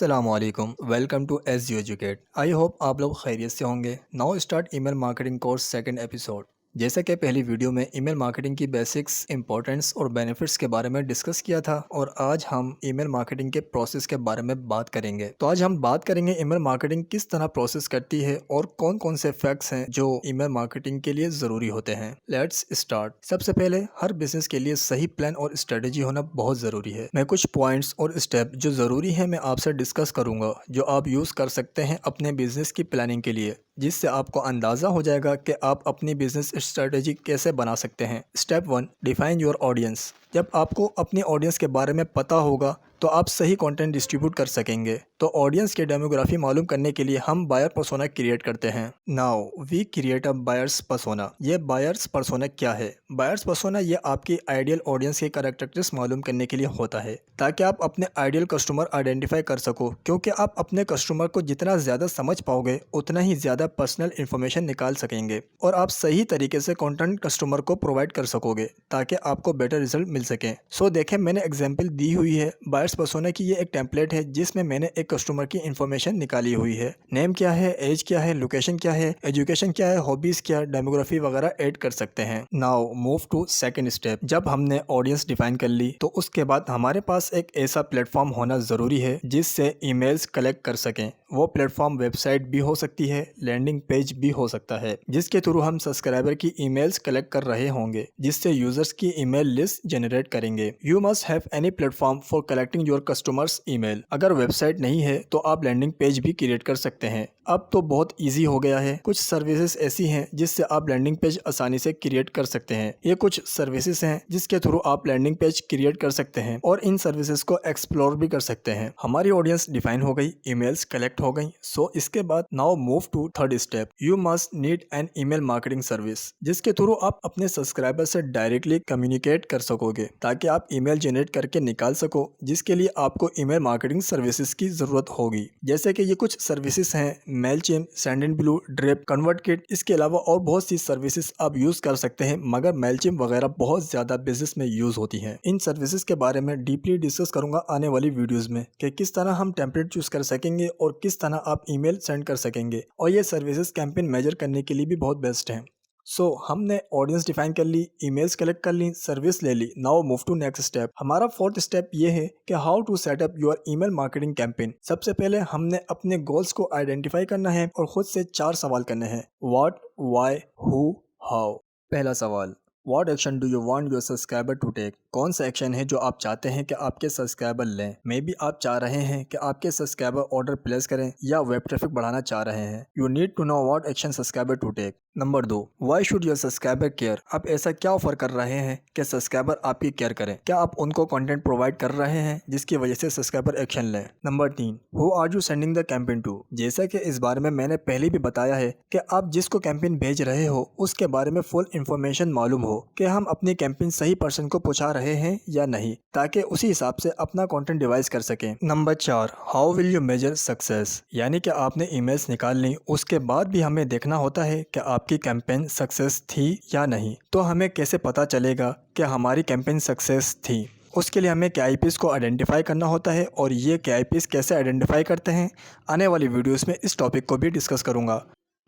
अस्सलामुअलैकुम, welcome to as you educate. I hope आप लोग खैरियत से होंगे। Now start email marketing course second episode. जैसा कि पहली वीडियो में ईमेल मार्केटिंग की बेसिक्स, इंपॉर्टेंस और बेनिफिट्स के बारे में डिस्कस किया था, और आज हम ईमेल मार्केटिंग के प्रोसेस के बारे में बात करेंगे। तो आज हम बात करेंगे ईमेल मार्केटिंग किस तरह प्रोसेस करती है और कौन कौन से फैक्ट्स हैं जो ईमेल मार्केटिंग के लिए ज़रूरी होते हैं। Let's start. सबसे पहले, हर बिजनेस के लिए सही प्लान और स्ट्रेटेजी होना बहुत ज़रूरी है। मैं कुछ पॉइंट्स और स्टेप जो ज़रूरी है मैं आपसे डिस्कस करूंगा, जो आप यूज़ कर सकते हैं अपने बिजनेस की प्लानिंग के लिए, जिससे आपको अंदाज़ा हो जाएगा कि आप अपनी बिजनेस स्ट्रेटेजी कैसे बना सकते हैं। Step 1, define your audience. जब आपको अपनी ऑडियंस के बारे में पता होगा तो आप सही कंटेंट डिस्ट्रीब्यूट कर सकेंगे। तो ऑडियंस की डेमोग्राफी मालूम करने के लिए हम बायर पर्सोना क्रिएट करते हैं। Now we create a buyers persona. ये बायर्स पर्सोना क्या है? बायर्स पर्सोना ये आपकी आइडियल ऑडियंस के कैरेक्टरिस्टिक्स मालूम करने के लिए होता है, ताकि आप अपने आइडियल कस्टमर आइडेंटिफाई कर सको, क्योंकि आप अपने कस्टमर को जितना ज़्यादा समझ पाओगे उतना ही ज़्यादा पर्सनल इन्फॉर्मेशन निकाल सकेंगे और आप सही तरीके से कंटेंट कस्टमर को प्रोवाइड कर सकोगे, ताकि आपको बेटर रिजल्ट मिल सके। सो देखें, मैंने एग्जांपल दी हुई है बायर्स पर्सोना की। ये एक टेम्पलेट है जिसमें मैंने एक कस्टमर की इन्फॉर्मेशन निकाली हुई है। नेम क्या है, एज क्या है, लोकेशन क्या है, एजुकेशन क्या है, हॉबीज क्या, डेमोग्राफी वगैरह ऐड कर सकते हैं। Now move to second step. जब हमने ऑडियंस डिफाइन कर ली तो उसके बाद हमारे पास एक ऐसा प्लेटफॉर्म होना जरूरी है जिससे ईमेल्स कलेक्ट कर सकें। वो प्लेटफॉर्म वेबसाइट भी हो सकती है, लैंडिंग पेज भी हो सकता है, जिसके थ्रू हम सब्सक्राइबर की ईमेल्स कलेक्ट कर रहे होंगे, जिससे यूजर्स की ईमेल लिस्ट जनरेट करेंगे। You must have any platform for collecting your customers email. अगर वेबसाइट नहीं है तो आप लैंडिंग पेज भी क्रिएट कर सकते हैं। अब तो बहुत इजी हो गया है। कुछ सर्विसेज ऐसी हैं जिससे आप लैंडिंग पेज आसानी से क्रिएट कर सकते हैं। ये कुछ सर्विसेज हैं जिसके थ्रू आप लैंडिंग पेज क्रिएट कर सकते हैं और इन सर्विसेज को एक्सप्लोर भी कर सकते हैं। हमारी ऑडियंस डिफाइन हो गई, ईमेल्स कलेक्ट हो गई। सो इसके बाद now move to third step. You must need an email marketing service, जिसके थ्रू आप अपने सब्सक्राइबर से डायरेक्टली कम्युनिकेट कर सकोगे, ताकि आप ईमेल जनरेट करके निकाल सको, जिसके लिए आपको ईमेल मार्केटिंग सर्विसेज की जरूरत होगी। जैसे कि ये कुछ सर्विसेज हैं, मेलचिन, सेंडइनब्लू, ड्रिप, कन्वर्टकिट। इसके अलावा और बहुत सी सर्विसेज आप यूज कर सकते हैं, मगर मेलचिन वगैरह बहुत ज्यादा बिजनेस में यूज होती हैं। इन सर्विसेज के बारे में डीपली डिस्कस करूंगा आने वाली वीडियोस में कि किस तरह हम टेम्पलेट चूज कर सकेंगे और किस तरह आप ईमेल सेंड कर सकेंगे, और ये सर्विसेज कैंपेन मेजर करने के लिए भी बहुत बेस्ट हैं। सो हमने ऑडियंस डिफाइन कर ली, ईमेल्स कलेक्ट कर ली, सर्विस ले ली। Now move to next step. हमारा फोर्थ स्टेप ये है कि how to set up your email marketing campaign. सबसे पहले हमने अपने गोल्स को आइडेंटिफाई करना है और खुद से 4 सवाल करने हैं। What, why, who, how. पहला सवाल, what action do you want your subscriber to take. कौन सा एक्शन है जो आप चाहते हैं कि आपके सब्सक्राइबर लें। मे बी आप चाह रहे हैं कि आपके सब्सक्राइबर ऑर्डर प्लेस करें या वेब ट्रैफिक बढ़ाना चाह रहे हैं। You need to know what action subscriber to take. नंबर 2, why should your subscriber care. आप ऐसा क्या ऑफर कर रहे हैं कि सब्सक्राइबर आपकी केयर करें। क्या आप उनको कंटेंट प्रोवाइड कर रहे हैं जिसकी वजह से सब्सक्राइबर एक्शन लें। नंबर 3, who are you sending the campaign to. जैसा कि इस बारे में मैंने पहले भी बताया है कि आप जिसको कैंपेन भेज रहे हो उसके बारे में फुल इन्फॉर्मेशन मालूम हो कि हम अपनी कैंपेन सही पर्सन को पहुंचा रहे हैं या नहीं, ताकि उसी हिसाब से अपना कंटेंट डिवाइस कर सकें। नंबर 4, how will you measure success. यानी कि आपने ईमेल्स निकाल ली, उसके बाद भी हमें देखना होता है कि आपकी कैंपेन सक्सेस थी या नहीं। तो हमें कैसे पता चलेगा कि हमारी कैंपेन सक्सेस थी? उसके लिए हमें KIPs को आइडेंटिफाई करना होता है, और ये KIPs कैसे आइडेंटिफाई करते हैं आने वाली वीडियोस में इस टॉपिक को भी डिस्कस करूंगा।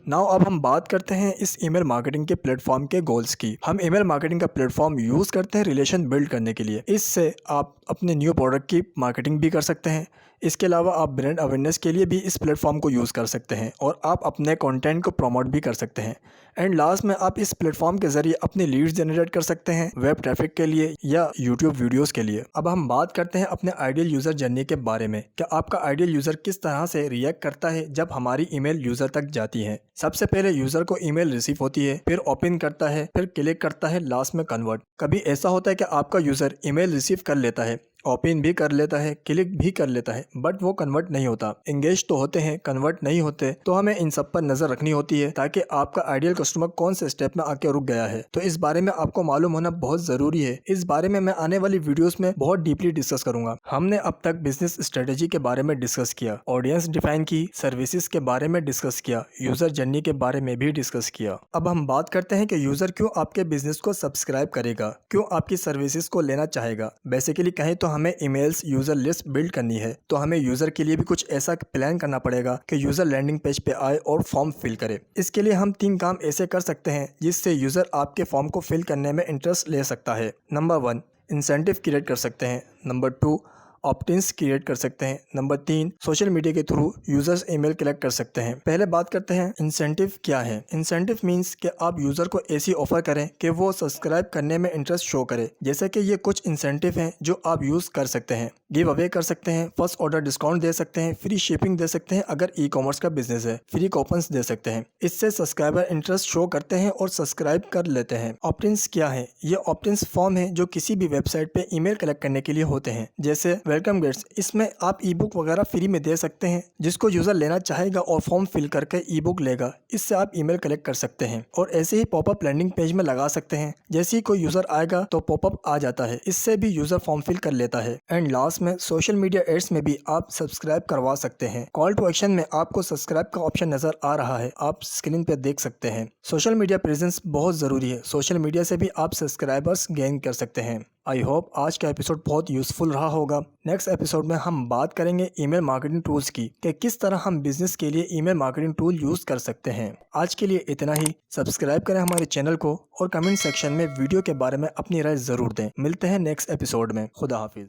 नाउ अब हम बात करते हैं इस ईमेल मार्केटिंग के प्लेटफॉर्म के गोल्स की। हम ईमेल मार्केटिंग का प्लेटफॉर्म यूज़ करते हैं रिलेशन बिल्ड करने के लिए। इससे आप अपने न्यू प्रोडक्ट की मार्केटिंग भी कर सकते हैं। इसके अलावा आप ब्रांड अवेयरनेस के लिए भी इस प्लेटफॉर्म को यूज़ कर सकते हैं, और आप अपने कंटेंट को प्रमोट भी कर सकते हैं। एंड लास्ट में आप इस प्लेटफॉर्म के जरिए अपनी लीड्स जनरेट कर सकते हैं वेब ट्रैफिक के लिए या यूट्यूब वीडियोस के लिए। अब हम बात करते हैं अपने आइडियल यूज़र जर्नी के बारे में। क्या आपका आइडियल यूज़र किस तरह से रिएक्ट करता है जब हमारी ईमेल यूज़र तक जाती है? सबसे पहले यूज़र को ईमेल रिसीव होती है, फिर ओपन करता है, फिर क्लिक करता है, लास्ट में कन्वर्ट। कभी ऐसा होता है कि आपका यूज़र ईमेल रिसीव कर लेता है, ओपन भी कर लेता है, क्लिक भी कर लेता है, बट वो कन्वर्ट नहीं होता। एंगेज तो होते हैं, कन्वर्ट नहीं होते। तो हमें इन सब पर नजर रखनी होती है, ताकि आपका आइडियल कस्टमर कौन से स्टेप में आके रुक गया है। तो इस बारे में आपको मालूम होना बहुत जरूरी है। इस बारे में मैं आने वाली वीडियोस में बहुत डीपली डिस्कस करूंगा। हमने अब तक बिजनेस स्ट्रेटेजी के बारे में डिस्कस किया, ऑडियंस डिफाइन की, सर्विसेज के बारे में डिस्कस किया, यूजर जर्नी के बारे में भी डिस्कस किया। अब हम बात करते हैं कि यूजर क्यों आपके बिजनेस को सब्सक्राइब करेगा, क्यों आपकी सर्विसेज को लेना चाहेगा। बेसिकली कहें तो हमें ईमेल्स यूज़र लिस्ट बिल्ड करनी है तो हमें यूज़र के लिए भी कुछ ऐसा प्लान करना पड़ेगा कि यूज़र लैंडिंग पेज पे आए और फॉर्म फिल करे। इसके लिए हम 3 काम ऐसे कर सकते हैं जिससे यूज़र आपके फॉर्म को फिल करने में इंटरेस्ट ले सकता है। नंबर 1, इंसेंटिव क्रिएट कर सकते हैं। नंबर 2, ऑप्ट-इन्स क्रिएट कर सकते हैं। नंबर 3, सोशल मीडिया के थ्रू यूजर्स ईमेल कलेक्ट कर सकते हैं। पहले बात करते हैं इंसेंटिव क्या है। इंसेंटिव मींस कि आप यूजर को ऐसी ऑफर करें कि वो सब्सक्राइब करने में इंटरेस्ट शो करे। जैसे कि ये कुछ इंसेंटिव हैं जो आप यूज कर सकते हैं। गिव अवे कर सकते हैं, फर्स्ट ऑर्डर डिस्काउंट दे सकते हैं, फ्री शिपिंग दे सकते हैं अगर ई कॉमर्स का बिजनेस है, फ्री कूपन्स दे सकते हैं। इससे सब्सक्राइबर इंटरेस्ट शो करते हैं और सब्सक्राइब कर लेते हैं। ऑप्ट-इन्स क्या है? ये ऑप्ट-इन्स फॉर्म है जो किसी भी वेबसाइट पे ईमेल कलेक्ट करने के लिए होते हैं। जैसे वेलकम गिफ्ट्स, इसमें आप ई बुक वगैरह फ्री में दे सकते हैं जिसको यूजर लेना चाहेगा और फॉर्म फिल करके ई बुक लेगा। इससे आप ईमेल कलेक्ट कर सकते हैं और ऐसे ही पॉपअप लैंडिंग पेज में लगा सकते हैं। जैसे ही कोई यूजर आएगा तो पॉपअप आ जाता है, इससे भी यूजर फॉर्म फिल कर लेता है। एंड लास्ट में सोशल मीडिया एड्स में भी आप सब्सक्राइब करवा सकते हैं। कॉल टू एक्शन में आपको सब्सक्राइब का ऑप्शन नजर आ रहा है, आप स्क्रीन पे देख सकते हैं। सोशल मीडिया प्रेजेंस बहुत जरूरी है। सोशल मीडिया से भी आप सब्सक्राइबर्स गेन कर सकते हैं। आई होप आज का एपिसोड बहुत यूजफुल रहा होगा। नेक्स्ट एपिसोड में हम बात करेंगे ईमेल मार्केटिंग टूल्स की कि किस तरह हम बिजनेस के लिए ईमेल मार्केटिंग टूल यूज कर सकते हैं। आज के लिए इतना ही। सब्सक्राइब करें हमारे चैनल को और कमेंट सेक्शन में वीडियो के बारे में अपनी राय जरूर दें। मिलते हैं नेक्स्ट एपिसोड में। खुदा हाफिज।